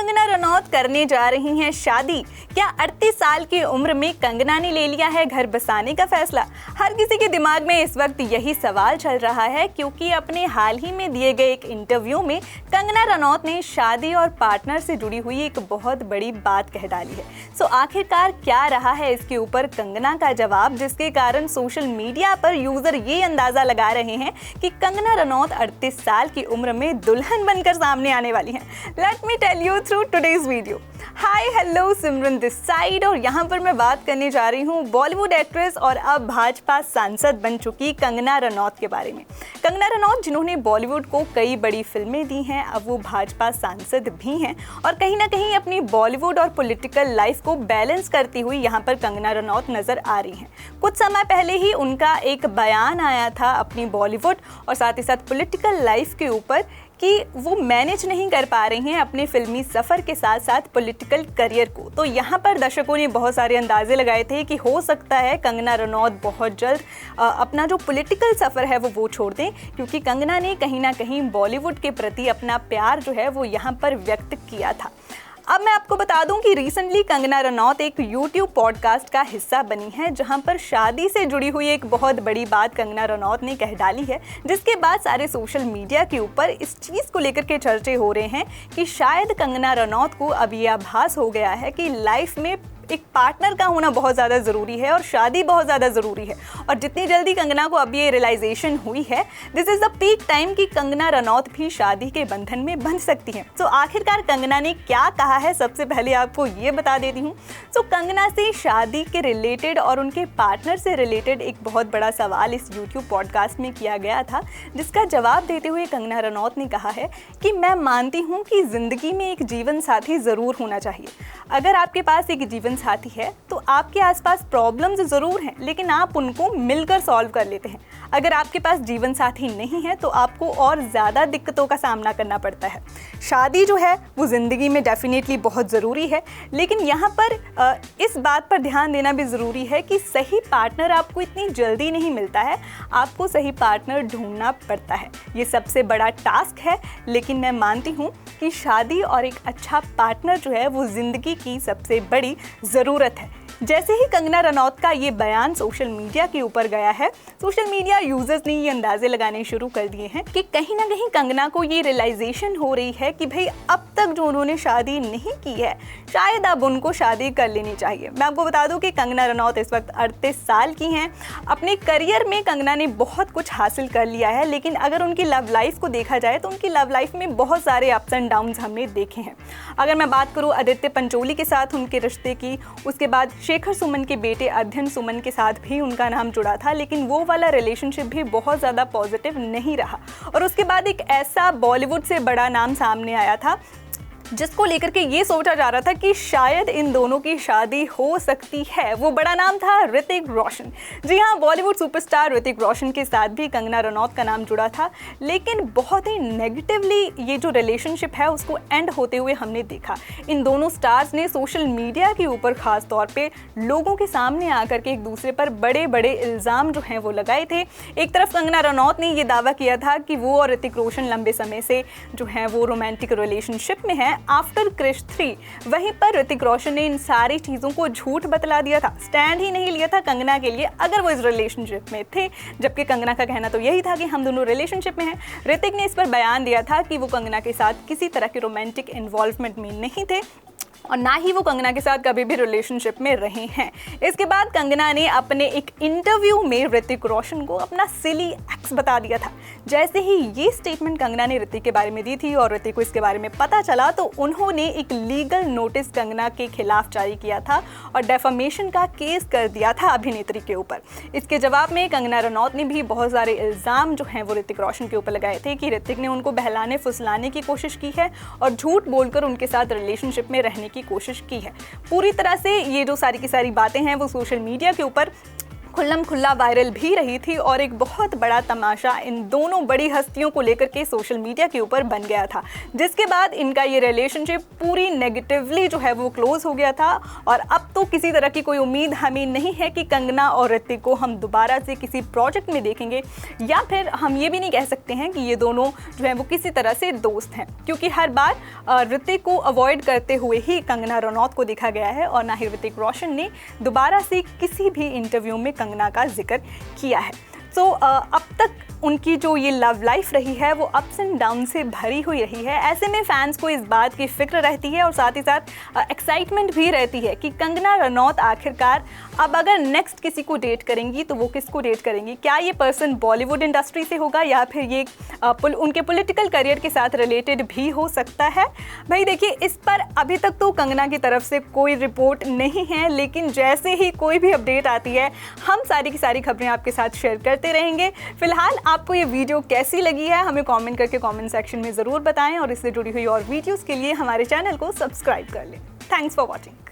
कंगना रनौत करने जा रही हैं शादी। क्या 38 साल की उम्र में कंगना ने ले लिया है घर बसाने का फैसला? हर किसी के दिमाग में इस वक्त यही सवाल चल रहा है, क्योंकि अपने हाल ही में दिए गए एक इंटरव्यू में कंगना रनौत ने शादी और पार्टनर से जुड़ी हुई एक बहुत बड़ी बात कह डाली है। सो आखिरकार क्या रहा है इसके ऊपर कंगना का जवाब, जिसके कारण सोशल मीडिया पर यूजर ये अंदाजा लगा रहे हैं कि कंगना रनौत 38 साल की उम्र में दुल्हन बनकर सामने आने वाली हैं। Let me tell you through today's video. Hi hello, Simran this side, और यहाँ पर मैं बात करने जा रही हूँ बॉलीवुड एक्ट्रेस और अब भाजपा सांसद बन चुकी कंगना रनौत के बारे में। कंगना रनौत जिन्होंने बॉलीवुड को कई बड़ी फिल्में दी हैं, अब वो भाजपा सांसद भी हैं और कहीं ना कहीं अपनी बॉलीवुड और पॉलिटिकल लाइफ को बैलेंस करती हुई यहाँ पर कंगना रनौत नजर आ रही हैं। कुछ समय पहले ही उनका एक बयान आया था अपनी बॉलीवुड और साथ ही साथ पॉलिटिकल लाइफ के ऊपर कि वो मैनेज नहीं कर पा रही हैं अपने फिल्मी सफ़र के साथ साथ पॉलिटिकल करियर को। तो यहाँ पर दर्शकों ने बहुत सारे अंदाजे लगाए थे कि हो सकता है कंगना रनौत बहुत जल्द अपना जो पॉलिटिकल सफ़र है वो छोड़ दें, क्योंकि कंगना ने कहीं ना कहीं बॉलीवुड के प्रति अपना प्यार जो है वो यहाँ पर व्यक्त किया था। अब मैं आपको बता दूं कि रिसेंटली कंगना रनौत एक YouTube पॉडकास्ट का हिस्सा बनी है, जहां पर शादी से जुड़ी हुई एक बहुत बड़ी बात कंगना रनौत ने कह डाली है, जिसके बाद सारे सोशल मीडिया के ऊपर इस चीज़ को लेकर के चर्चे हो रहे हैं कि शायद कंगना रनौत को अब ये आभास हो गया है कि लाइफ में एक पार्टनर का होना बहुत ज़्यादा ज़रूरी है और शादी बहुत ज़्यादा ज़रूरी है। और जितनी जल्दी कंगना को अब ये रियलाइजेशन हुई है, this is the peak time कि कंगना रनौत भी शादी के बंधन में बंध सकती हैं। तो आखिरकार कंगना ने क्या कहा है, सबसे पहले आपको ये बता देती हूँ। तो कंगना से शादी के रिलेटेड और उनके पार्टनर से रिलेटेड एक बहुत बड़ा सवाल इस यूट्यूब पॉडकास्ट में किया गया था, जिसका जवाब देते हुए कंगना रनौत ने कहा है कि मैं मानती हूँ कि ज़िंदगी में एक जीवन साथी ज़रूर होना चाहिए। अगर आपके पास एक जीवन साथी है तो आपके आसपास प्रॉब्लम्स ज़रूर हैं, लेकिन आप उनको मिलकर सॉल्व कर लेते हैं। अगर आपके पास जीवन साथी नहीं है तो आपको और ज़्यादा दिक्कतों का सामना करना पड़ता है। शादी जो है वो ज़िंदगी में डेफिनेटली बहुत ज़रूरी है, लेकिन यहाँ पर इस बात पर ध्यान देना भी ज़रूरी है कि सही पार्टनर आपको इतनी जल्दी नहीं मिलता है, आपको सही पार्टनर ढूंढना पड़ता है। ये सबसे बड़ा टास्क है, लेकिन मैं मानती हूँ कि शादी और एक अच्छा पार्टनर जो है वो ज़िंदगी की सबसे बड़ी ज़रूरत है। जैसे ही कंगना रनौत का ये बयान सोशल मीडिया के ऊपर गया है, सोशल मीडिया यूजर्स ने ये अंदाजे लगाने शुरू कर दिए हैं कि कहीं ना कहीं कंगना को ये रियलाइजेशन हो रही है कि भाई अब तक जो उन्होंने शादी नहीं की है, शायद अब उनको शादी कर लेनी चाहिए। मैं आपको बता दूं कि कंगना रनौत इस वक्त 38 साल की हैं। अपने करियर में कंगना ने बहुत कुछ हासिल कर लिया है, लेकिन अगर उनकी लव लाइफ को देखा जाए तो उनकी लव लाइफ में बहुत सारे अप्स एंड डाउन्स हमने देखे हैं। अगर मैं बात करूँ आदित्य पंचोली के साथ उनके रिश्ते की, उसके बाद शेखर सुमन के बेटे अध्ययन सुमन के साथ भी उनका नाम जुड़ा था, लेकिन वो वाला रिलेशनशिप भी बहुत ज़्यादा पॉजिटिव नहीं रहा। और उसके बाद एक ऐसा बॉलीवुड से बड़ा नाम सामने आया था जिसको लेकर के ये सोचा जा रहा था कि शायद इन दोनों की शादी हो सकती है। वो बड़ा नाम था ऋतिक रोशन। जी हाँ, बॉलीवुड सुपरस्टार ऋतिक रोशन के साथ भी कंगना रनौत का नाम जुड़ा था, लेकिन बहुत ही नेगेटिवली ये जो रिलेशनशिप है उसको एंड होते हुए हमने देखा। इन दोनों स्टार्स ने सोशल मीडिया के ऊपर खास तौर पे लोगों के सामने आकर के एक दूसरे पर बड़े बड़े इल्ज़ाम जो हैं वो लगाए थे। एक तरफ कंगना रनौत ने ये दावा किया था कि वो और ऋतिक रोशन लंबे समय से जो है वो रोमांटिक रिलेशनशिप में है आफ्टर क्रिश 3। वहीं पर ऋतिक रोशन ने इन सारी चीज़ों को झूठ बतला दिया था, स्टैंड ही नहीं लिया था कंगना के लिए अगर वो इस रिलेशनशिप में थे, जबकि कंगना का कहना तो यही था कि हम दोनों रिलेशनशिप में हैं। ऋतिक ने इस पर बयान दिया था कि वो कंगना के साथ किसी तरह के रोमांटिक इन्वॉल्वमेंट में नहीं थे और ना ही वो कंगना के साथ कभी भी रिलेशनशिप में रहे हैं। इसके बाद कंगना ने अपने एक इंटरव्यू में ऋतिक रोशन को अपना सिली एक्स बता दिया था। जैसे ही ये स्टेटमेंट कंगना ने ऋतिक के बारे में दी थी और ऋतिक को इसके बारे में पता चला, तो उन्होंने एक लीगल नोटिस कंगना के खिलाफ जारी किया था और डेफामेशन का केस कर दिया था अभिनेत्री के ऊपर। इसके जवाब में कंगना रनौत ने भी बहुत सारे इल्ज़ाम जो हैं वो ऋतिक रोशन के ऊपर लगाए थे कि ऋतिक ने उनको बहलाने फुसलाने की कोशिश की है और झूठ बोलकर उनके साथ रिलेशनशिप में रहने की कोशिश की है। पूरी तरह से ये जो सारी की सारी बातें हैं वो सोशल मीडिया के ऊपर खुल्लम खुल्ला वायरल भी रही थी और एक बहुत बड़ा तमाशा इन दोनों बड़ी हस्तियों को लेकर के सोशल मीडिया के ऊपर बन गया था, जिसके बाद इनका ये रिलेशनशिप पूरी नेगेटिवली जो है वो क्लोज हो गया था। और अब तो किसी तरह की कोई उम्मीद हमें नहीं है कि कंगना और ऋतिक को हम दोबारा से किसी प्रोजेक्ट में देखेंगे, या फिर हम ये भी नहीं कह सकते हैं कि ये दोनों जो है वो किसी तरह से दोस्त हैं, क्योंकि हर बार ऋतिक को अवॉइड करते हुए ही कंगना रनौत को देखा गया है और ना ही ऋतिक रोशन ने दोबारा से किसी भी इंटरव्यू में कंगना का जिक्र किया है। तो अब तक उनकी जो ये लव लाइफ रही है वो अप्स एंड डाउन से भरी हुई रही है। ऐसे में फैंस को इस बात की फिक्र रहती है और साथ ही साथ एक्साइटमेंट भी रहती है कि कंगना रनौत आखिरकार अब अगर नेक्स्ट किसी को डेट करेंगी तो वो किसको डेट करेंगी। क्या ये पर्सन बॉलीवुड इंडस्ट्री से होगा या फिर ये उनके पॉलिटिकल करियर के साथ रिलेटेड भी हो सकता है। भाई देखिए, इस पर अभी तक तो कंगना की तरफ से कोई रिपोर्ट नहीं है, लेकिन जैसे ही कोई भी अपडेट आती है हम सारी की सारी खबरें आपके साथ शेयर करते रहेंगे। फिलहाल आपको ये वीडियो कैसी लगी है हमें कमेंट करके कमेंट सेक्शन में ज़रूर बताएं और इससे जुड़ी हुई और वीडियोस के लिए हमारे चैनल को सब्सक्राइब कर लें। Thanks for watching.